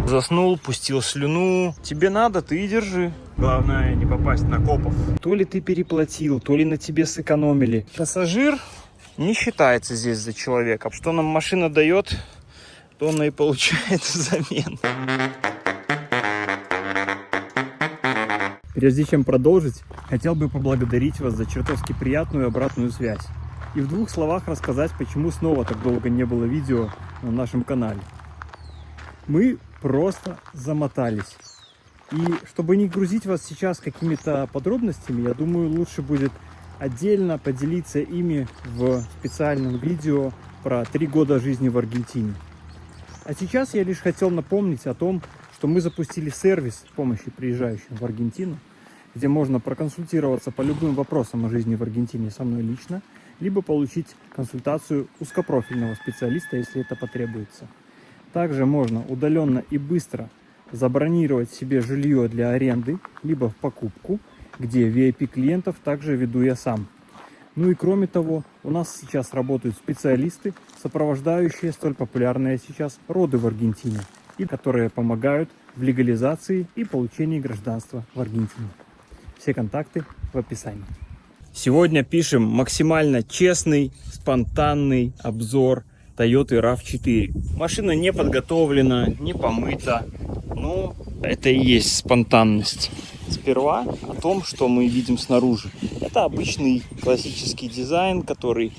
Заснул, пустил слюну. Тебе надо, ты и держи. Главное не попасть на копов. То ли ты переплатил, то ли на тебе сэкономили. Пассажир не считается здесь за человека. Что нам машина дает, то она и получает взамен. Прежде чем продолжить, хотел бы поблагодарить вас за чертовски приятную обратную связь. И в двух словах рассказать, почему снова так долго не было видео на нашем канале. Мы просто замотались. И чтобы не грузить вас сейчас какими-то подробностями, я думаю, лучше будет отдельно поделиться ими в специальном видео про 3 года жизни в Аргентине. А сейчас я лишь хотел напомнить о том, что мы запустили сервис помощи приезжающим в Аргентину, где можно проконсультироваться по любым вопросам о жизни в Аргентине со мной лично, либо получить консультацию узкопрофильного специалиста, если это потребуется. Также можно удаленно и быстро забронировать себе жилье для аренды, либо в покупку, где VIP-клиентов также веду я сам. Ну и кроме того, у нас сейчас работают специалисты, сопровождающие столь популярные сейчас роды в Аргентине, и которые помогают в легализации и получении гражданства в Аргентине. Все контакты в описании. Сегодня пишем максимально честный, спонтанный обзор Toyota RAV4. Машина не подготовлена, не помыта, но это и есть спонтанность. Сперва о том, что мы видим снаружи. Это обычный классический дизайн, который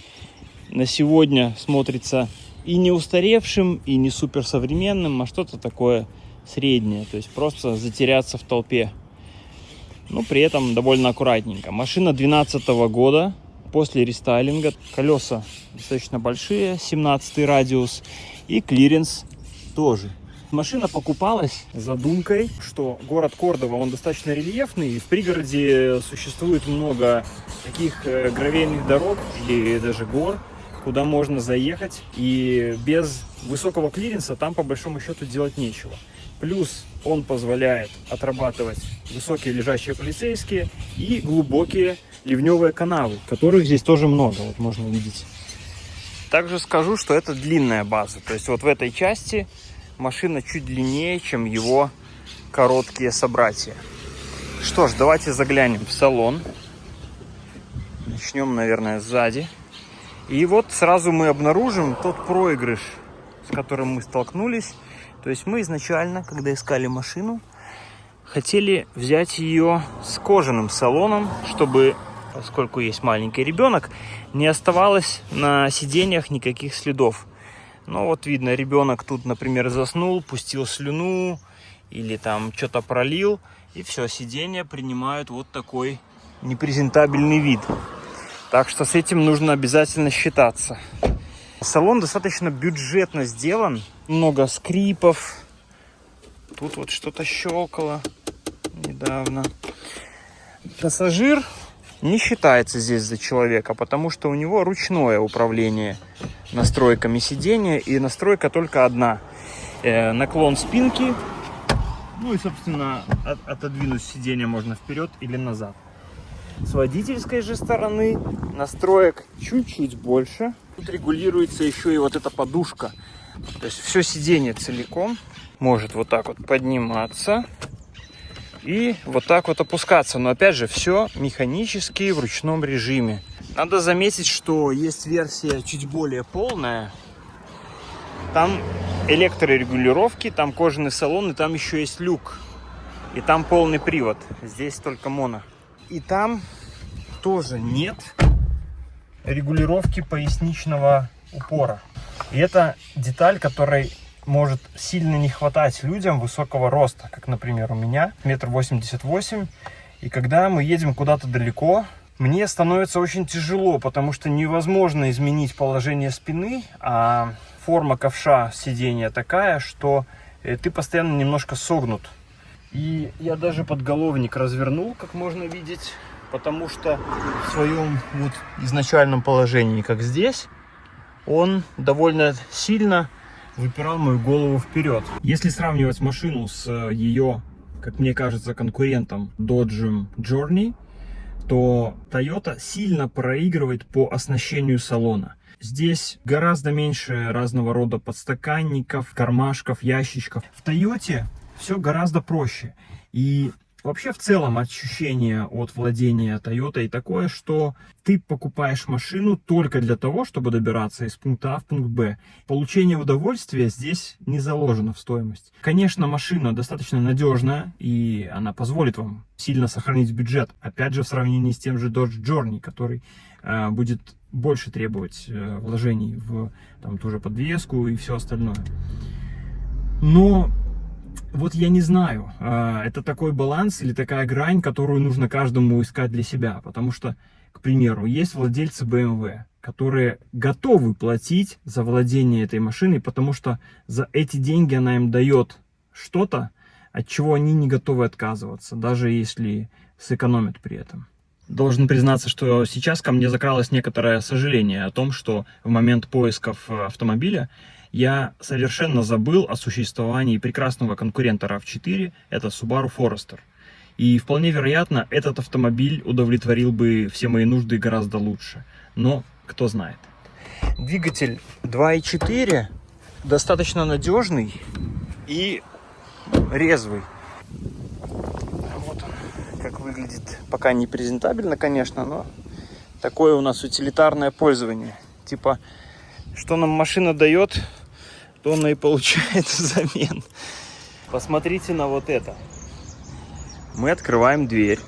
на сегодня смотрится и не устаревшим, и не суперсовременным, а что-то такое среднее. То есть просто затеряться в толпе. Но при этом довольно аккуратненько. Машина 2012 года. После рестайлинга. Колеса достаточно большие, 17 радиус, и клиренс тоже. Машина покупалась с задумкой, что город Кордова, он достаточно рельефный, и в пригороде существует много таких гравийных дорог или даже гор, куда можно заехать, и без высокого клиренса там по большому счету делать нечего. Плюс он позволяет отрабатывать высокие лежачие полицейские и глубокие ливневые канавы, которых здесь тоже много, вот можно увидеть. Также скажу, что это длинная база, то есть вот в этой части машина чуть длиннее, чем его короткие собратья. Что ж, давайте заглянем в салон. Начнем, наверное, сзади. И вот сразу мы обнаружим тот проигрыш, с которым мы столкнулись. То есть мы изначально, когда искали машину, хотели взять ее с кожаным салоном, чтобы, поскольку есть маленький ребенок, не оставалось на сиденьях никаких следов. Но вот видно, ребенок тут, например, заснул, пустил слюну или там что-то пролил, и все, сиденья принимают вот такой непрезентабельный вид. Так что с этим нужно обязательно считаться. Салон достаточно бюджетно сделан, много скрипов. Тут вот что-то щелкало недавно. Пассажир не считается здесь за человека, потому что у него ручное управление настройками сидения, и настройка только одна. Наклон спинки, ну и, собственно, отодвинуть сиденье можно вперед или назад. С водительской же стороны настроек чуть-чуть больше. Тут регулируется еще и вот эта подушка. То есть все сиденье целиком может вот так вот подниматься и вот так вот опускаться. Но опять же, все механически в ручном режиме. Надо заметить, что есть версия чуть более полная. Там электрорегулировки, там кожаный салон, и там еще есть люк. И там полный привод. Здесь только моно. И там тоже нет регулировки поясничного упора. И это деталь, которой может сильно не хватать людям высокого роста, как, например, у меня, 1,88 м. И когда мы едем куда-то далеко, мне становится очень тяжело, потому что невозможно изменить положение спины, а форма ковша сидения такая, что ты постоянно немножко согнут. И я даже подголовник развернул, как можно видеть, потому что в своем вот изначальном положении, как здесь, он довольно сильно выпирал мою голову вперед. Если сравнивать машину с ее, как мне кажется, конкурентом Dodge Journey, то Toyota сильно проигрывает по оснащению салона. Здесь гораздо меньше разного рода подстаканников, кармашков, ящичков. В Тойоте все гораздо проще. И вообще в целом ощущение от владения Тойотой такое, что ты покупаешь машину только для того, чтобы добираться из пункта А в пункт Б. Получение удовольствия здесь не заложено в стоимость. Конечно, машина достаточно надежная, и она позволит вам сильно сохранить бюджет. Опять же, в сравнении с тем же Dodge Journey, который будет больше требовать вложений в ту же подвеску и все остальное. Но вот я не знаю, это такой баланс или такая грань, которую нужно каждому искать для себя. Потому что, к примеру, есть владельцы BMW, которые готовы платить за владение этой машиной, потому что за эти деньги она им дает что-то, от чего они не готовы отказываться, даже если сэкономят при этом. Должен признаться, что сейчас ко мне закралось некоторое сожаление о том, что в момент поисков автомобиля я совершенно забыл о существовании прекрасного конкурента RAV4, это Subaru Forester. И вполне вероятно, этот автомобиль удовлетворил бы все мои нужды гораздо лучше. Но кто знает. Двигатель 2.4 достаточно надежный и резвый. Вот он, как выглядит. Пока не презентабельно, конечно, но такое у нас утилитарное пользование. Типа, что нам машина дает, то она и получает взамен. Посмотрите на вот это. Мы открываем дверь.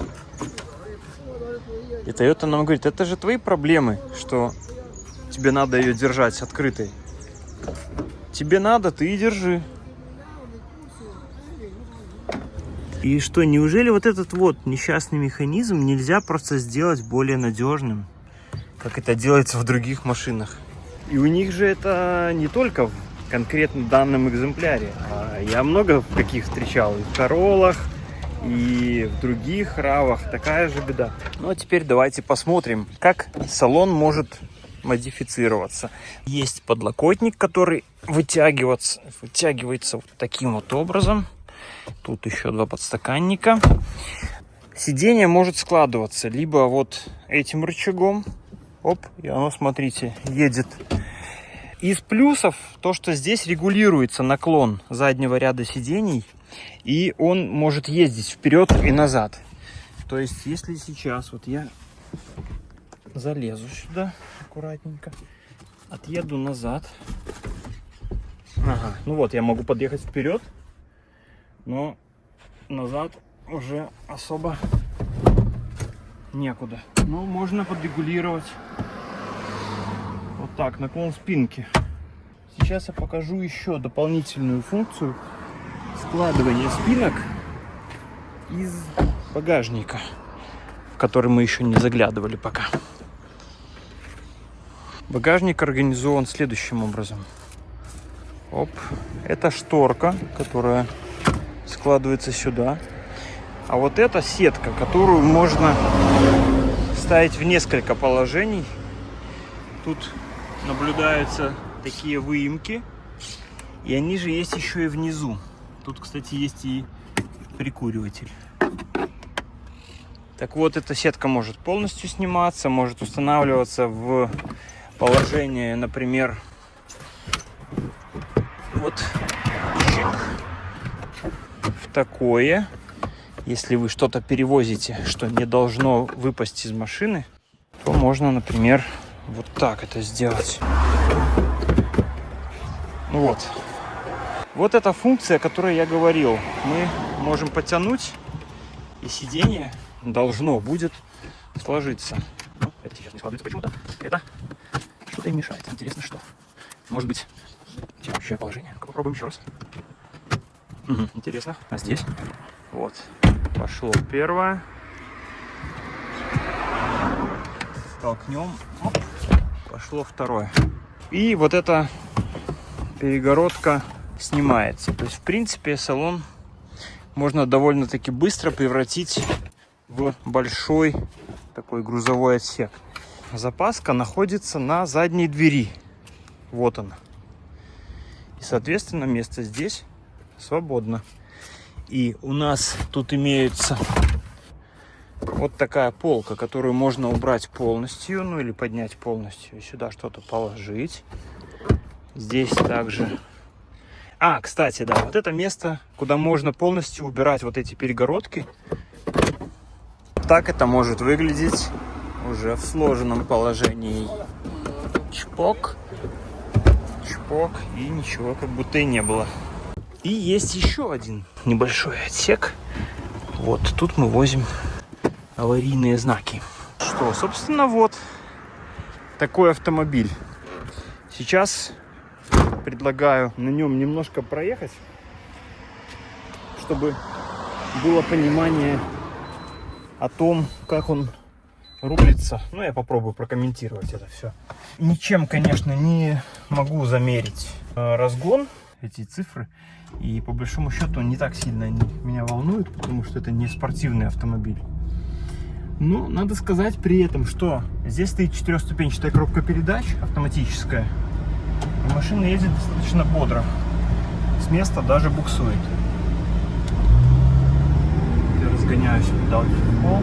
И Toyota нам говорит, это же твои проблемы, что тебе надо ее держать открытой. Тебе надо, ты и держи. И что, неужели вот этот вот несчастный механизм нельзя просто сделать более надежным, как это делается в других машинах? И у них же это не только в конкретно данном экземпляре. Я много в каких встречал, и в Короллах, и в других равах такая же беда. Ну а теперь давайте посмотрим, как салон может модифицироваться. Есть подлокотник, который вытягивается вот таким вот образом. Тут еще два подстаканника. Сиденье может складываться либо вот этим рычагом. Оп, и оно, смотрите, едет. Из плюсов то, что здесь регулируется наклон заднего ряда сидений. И он может ездить вперед и назад. То есть, если сейчас вот я залезу сюда аккуратненько, отъеду назад. Ага, ну вот, я могу подъехать вперед, но назад уже особо некуда. Ну, можно подрегулировать вот так, наклон спинки. Сейчас я покажу еще дополнительную функцию складывания спинок из багажника, в который мы еще не заглядывали пока. Багажник организован следующим образом. Оп, это шторка, которая складывается сюда. А вот это сетка, которую можно ставить в несколько положений. Тут наблюдаются такие выемки. И они же есть еще и внизу. Тут, кстати, есть и прикуриватель. Так вот, эта сетка может полностью сниматься, может устанавливаться в положение, например, вот в такое. Если вы что-то перевозите, что не должно выпасть из машины, то можно, например, вот так это сделать. Ну вот. Вот эта функция, о которой я говорил. Мы можем потянуть, и сиденье должно будет сложиться. Ну, это сейчас не складывается почему-то. Это что-то им мешает. Интересно, что. Может быть, текущее положение. Попробуем еще раз. Угу, интересно. А здесь? Вот. Пошло первое. Толкнем. Оп. Пошло второе. И вот эта перегородка снимается. То есть, в принципе, салон можно довольно-таки быстро превратить в большой такой грузовой отсек. Запаска находится на задней двери. Вот она. И, соответственно, место здесь свободно. И у нас тут имеются Вот такая полка, которую можно убрать полностью, ну или поднять полностью, и сюда что-то положить. Здесь также... кстати, да, вот это место, куда можно полностью убирать вот эти перегородки. Так это может выглядеть уже в сложенном положении. Чпок, чпок, и ничего как будто и не было. И есть еще один небольшой отсек. Вот тут мы возим аварийные знаки. Что, собственно, вот такой автомобиль. Сейчас предлагаю на нем немножко проехать, чтобы было понимание о том, как он рулится. Ну, я попробую прокомментировать это все. Ничем, конечно, не могу замерить разгон, эти цифры. И по большому счету не так сильно они меня волнуют, потому что это не спортивный автомобиль. Но надо сказать при этом, что здесь стоит 4-ступенчатая коробка передач автоматическая. И машина ездит достаточно бодро. С места даже буксует. Я разгоняюсь педалки в пол.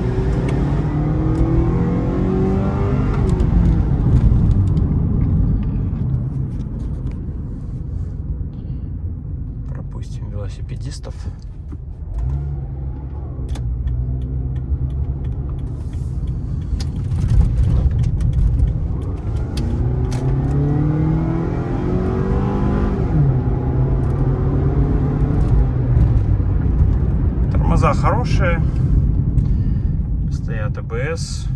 Пропустим велосипедистов. Тормоза хорошие, стоят АБС,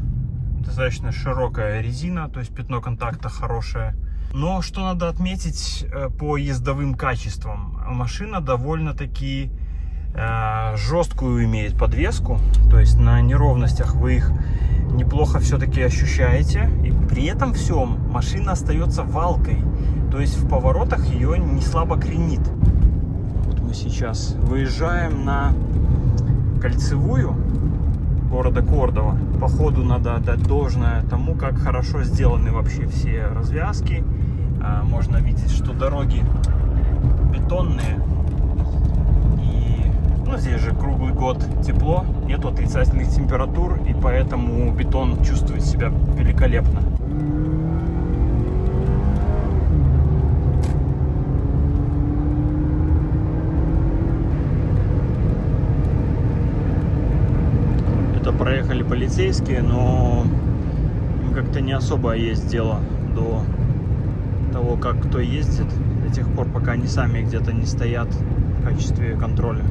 достаточно широкая резина, то есть пятно контакта хорошее. Но что надо отметить по ездовым качествам, машина довольно-таки жесткую имеет подвеску, то есть на неровностях вы их неплохо все-таки ощущаете, и при этом всем машина остается валкой, то есть в поворотах ее не слабо кренит. Вот мы сейчас выезжаем на кольцевую города Кордова. По ходу надо отдать должное тому, как хорошо сделаны вообще все развязки. Можно видеть, что дороги бетонные. И здесь же круглый год тепло, нет отрицательных температур, и поэтому бетон чувствует себя великолепно. Проехали полицейские, но им как-то не особо есть дело до того, как кто ездит, до тех пор, пока они сами где-то не стоят в качестве контроля.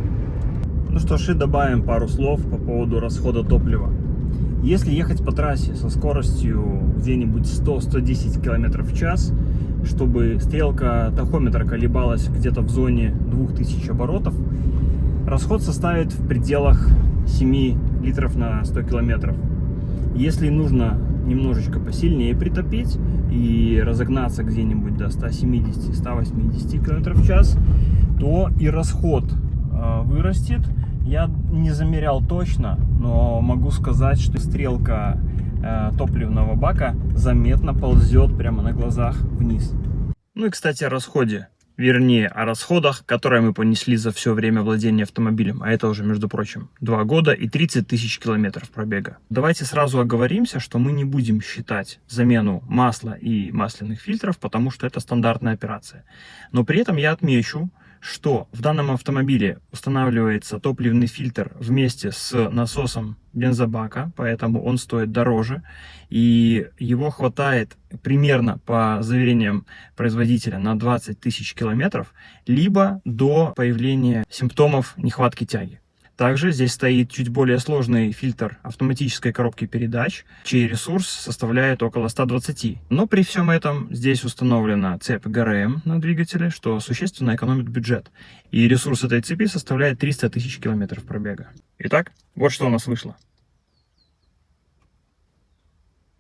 Ну что ж, и добавим пару слов по поводу расхода топлива. Если ехать по трассе со скоростью где-нибудь 100-110 км в час, чтобы стрелка тахометра колебалась где-то в зоне 2000 оборотов, расход составит в пределах 7 литров на 100 километров. Если нужно немножечко посильнее притопить и разогнаться где-нибудь до 170-180 км в час, то и расход вырастет. Я не замерял точно, но могу сказать, что стрелка топливного бака заметно ползет прямо на глазах вниз. Ну и, кстати, о расходе. Вернее, о расходах, которые мы понесли за все время владения автомобилем. А это уже, между прочим, 2 года и 30 тысяч километров пробега. Давайте сразу оговоримся, что мы не будем считать замену масла и масляных фильтров, потому что это стандартная операция. Но при этом я отмечу, что в данном автомобиле устанавливается топливный фильтр вместе с насосом бензобака, поэтому он стоит дороже, и его хватает примерно, по заверениям производителя, на 20 тысяч километров, либо до появления симптомов нехватки тяги. Также здесь стоит чуть более сложный фильтр автоматической коробки передач, чей ресурс составляет около 120. Но при всем этом здесь установлена цепь ГРМ на двигателе, что существенно экономит бюджет. И ресурс этой цепи составляет 300 тысяч километров пробега. Итак, вот что у нас вышло.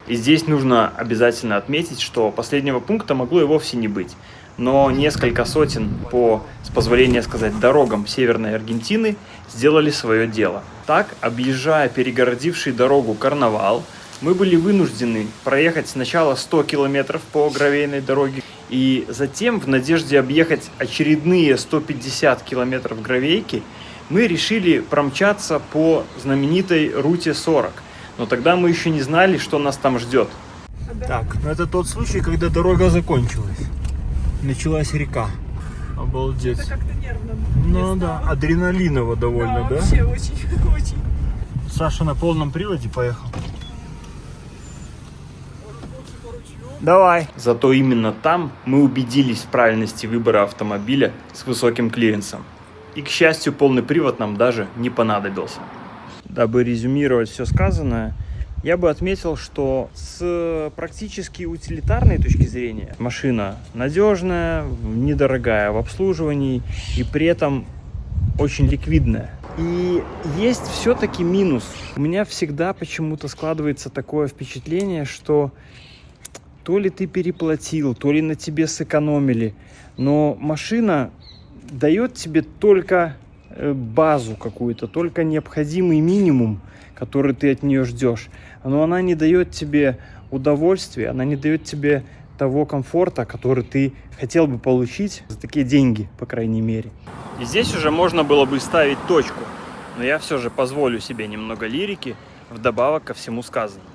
И здесь нужно обязательно отметить, что последнего пункта могло и вовсе не быть. Но несколько сотен, с позволения сказать, дорогам Северной Аргентины сделали свое дело. Так, объезжая перегородивший дорогу Карнавал, мы были вынуждены проехать сначала 100 километров по гравийной дороге, и затем, в надежде объехать очередные 150 километров гравейки, мы решили промчаться по знаменитой Руте 40. Но тогда мы еще не знали, что нас там ждет. Так, ну это тот случай, когда дорога закончилась. Началась река. Обалдеть. Это как-то нервно. Ну да, адреналиново довольно, да? Вообще очень, очень. Саша на полном приводе поехал. Давай. Зато именно там мы убедились в правильности выбора автомобиля с высоким клиренсом. И, к счастью, полный привод нам даже не понадобился. Дабы резюмировать все сказанное, я бы отметил, что с практически утилитарной точки зрения машина надежная, недорогая в обслуживании и при этом очень ликвидная. И есть все-таки минус. У меня всегда почему-то складывается такое впечатление, что то ли ты переплатил, то ли на тебе сэкономили, но машина дает тебе только базу какую-то, только необходимый минимум, который ты от нее ждешь. Но она не дает тебе удовольствия, она не дает тебе того комфорта, который ты хотел бы получить за такие деньги, по крайней мере. И здесь уже можно было бы ставить точку, но я все же позволю себе немного лирики вдобавок ко всему сказанному.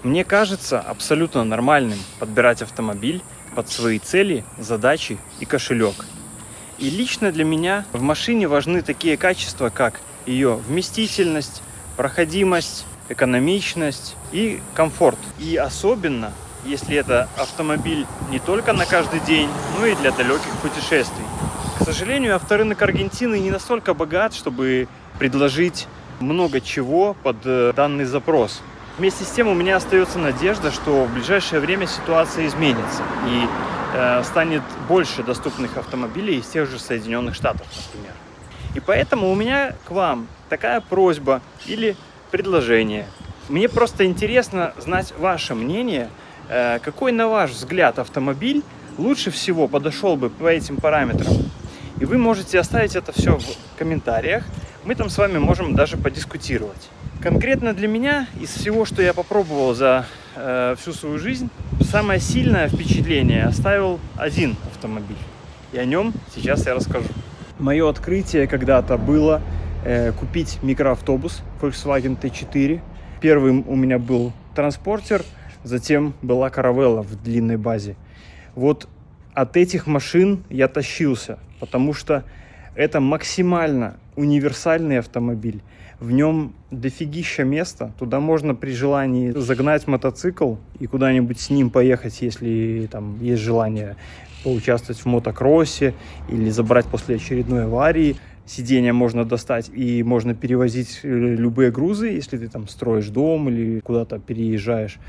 Мне кажется абсолютно нормальным подбирать автомобиль под свои цели, задачи и кошелек. И лично для меня в машине важны такие качества, как ее вместительность, проходимость, экономичность и комфорт. И особенно, если это автомобиль не только на каждый день, но и для далеких путешествий. К сожалению, авторынок Аргентины не настолько богат, чтобы предложить много чего под данный запрос. Вместе с тем у меня остается надежда, что в ближайшее время ситуация изменится и станет больше доступных автомобилей из тех же Соединенных Штатов, например. И поэтому у меня к вам такая просьба или предложение. Мне просто интересно знать ваше мнение, какой, на ваш взгляд, автомобиль лучше всего подошел бы по этим параметрам. И вы можете оставить это все в комментариях. Мы там с вами можем даже подискутировать. Конкретно для меня, из всего, что я попробовал за всю свою жизнь, самое сильное впечатление оставил один автомобиль. И о нем сейчас я расскажу. Мое открытие когда-то было купить микроавтобус Volkswagen T4. Первым у меня был транспортер, затем была каравелла в длинной базе. Вот от этих машин я тащился, потому что это максимально универсальный автомобиль. В нем дофигища места. Туда можно при желании загнать мотоцикл и куда-нибудь с ним поехать, если там есть желание поучаствовать в мотокроссе или забрать после очередной аварии. Сиденья можно достать и можно перевозить любые грузы, если ты там строишь дом или куда-то переезжаешь.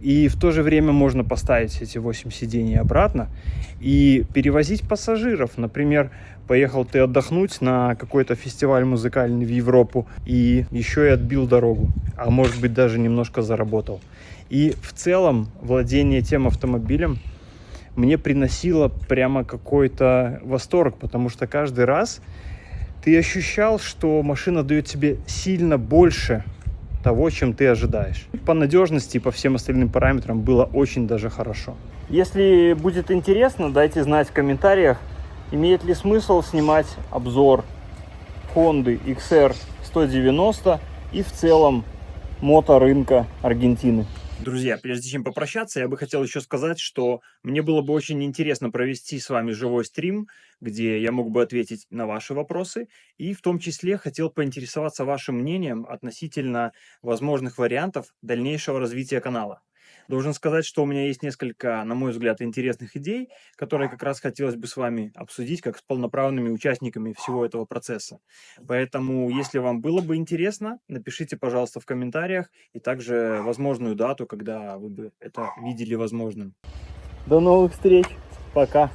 И в то же время можно поставить эти 8 сидений обратно и перевозить пассажиров. Например, поехал ты отдохнуть на какой-то фестиваль музыкальный в Европу и еще и отбил дорогу, а может быть даже немножко заработал. И в целом владение тем автомобилем мне приносило прямо какой-то восторг, потому что каждый раз ты ощущал, что машина дает тебе сильно больше того, чем ты ожидаешь. По надежности и по всем остальным параметрам было очень даже хорошо. Если будет интересно, дайте знать в комментариях, имеет ли смысл снимать обзор Honda XR 190 и в целом моторынка Аргентины. Друзья, прежде чем попрощаться, я бы хотел еще сказать, что мне было бы очень интересно провести с вами живой стрим, где я мог бы ответить на ваши вопросы, и в том числе хотел поинтересоваться вашим мнением относительно возможных вариантов дальнейшего развития канала. Должен сказать, что у меня есть несколько, на мой взгляд, интересных идей, которые как раз хотелось бы с вами обсудить, как с полноправными участниками всего этого процесса. Поэтому, если вам было бы интересно, напишите, пожалуйста, в комментариях и также возможную дату, когда вы бы это видели возможным. До новых встреч! Пока!